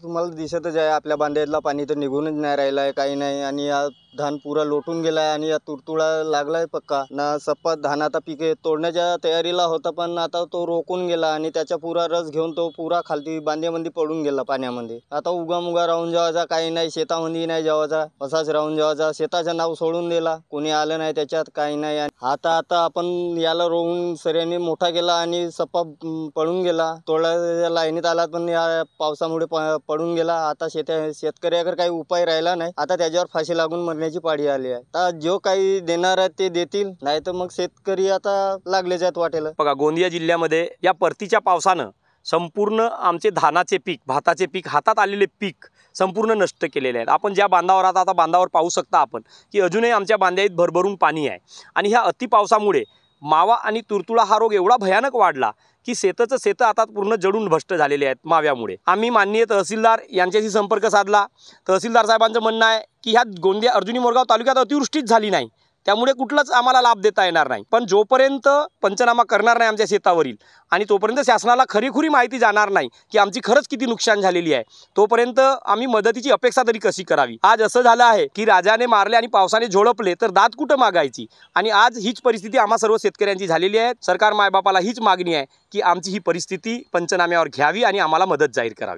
तुम्हाला दिसतच आहे आपल्या बांधायतला पाणी तर निघूनच नाही राहिलं आहे, काही नाही. आणि हा धान पुरा लोटून गेला आहे आणि या तुडतुडा लागलाय पक्का ना. सपा धान आता पिके तोडण्याच्या तयारीला होता, पण आता तो रोकून गेला आणि त्याचा पुरा रस घेऊन तो पुरा खालती बांध्यामध्ये पडून गेला पाण्यामध्ये. आता उगा राहून जेवायचा, काही नाही, शेतामध्ये नाही जेवायचा, असाच राहून जेवायचा. शेताचं नाव सोडून दिला, कोणी आलं नाही त्याच्यात, काही नाही. आता आपण याला रोवून सऱ्याने मोठा केला आणि सप्पा पडून गेला. तोडायला लाईनीत आला पण या पावसामुळे पडून गेला. आता शेतकऱ्याकडे काही उपाय राहिला नाही. आता त्याच्यावर फाशी लागून मरण्याची पाळी आली आहे. आता जो काही देणार आहे ते देतील, नाही तर मग शेतकरी आता लागलेच आहेत वाटेला. बघा, गोंदिया जिल्ह्यामध्ये या परतीच्या पावसानं संपूर्ण आमचे धानाचे पीक, भाताचे पीक, हातात आलेले पीक संपूर्ण नष्ट केलेले आहेत. आपण ज्या बांधावर आता बांधावर पाहू शकता आपण की अजूनही आमच्या बांधाईत भरभरून पाणी आहे. आणि ह्या अति पावसामुळे मावा आणि तुडतुडा हा रोग एवढा भयानक वाढला की शेतं आता पूर्ण जडून भ्रष्ट झालेले आहेत माव्यामुळे. आम्ही माननीय तहसीलदार यांच्याशी संपर्क साधला. तहसीलदार साहेबांचं म्हणणं आहे की ह्या गोंदिया अर्जुनी मोरगाव तालुक्यात अतिवृष्टीच झाली नाही, त्यामुळे कुठलाच आम्हाला लाभ देता येणार नाही. पण जोपर्यंत पंचनामा करणार नाही आमच्या शेतावरील आणि तोपर्यंत शासनाला खरीखुरी माहिती जाणार नाही की आमची खरंच किती नुकसान झालेली आहे, तोपर्यंत आम्ही मदतीची अपेक्षा तरी कशी करावी. आज असं झालं आहे की राजाने मारले आणि पावसाने झोडपले तर दात कुठं मागायची. आणि आज हीच परिस्थिती आम्हा सर्व शेतकऱ्यांची झालेली आहे. सरकार मायबापाला हीच मागणी आहे की आमची ही परिस्थिती पंचनाम्यावर घ्यावी आणि आम्हाला मदत जाहीर करावी.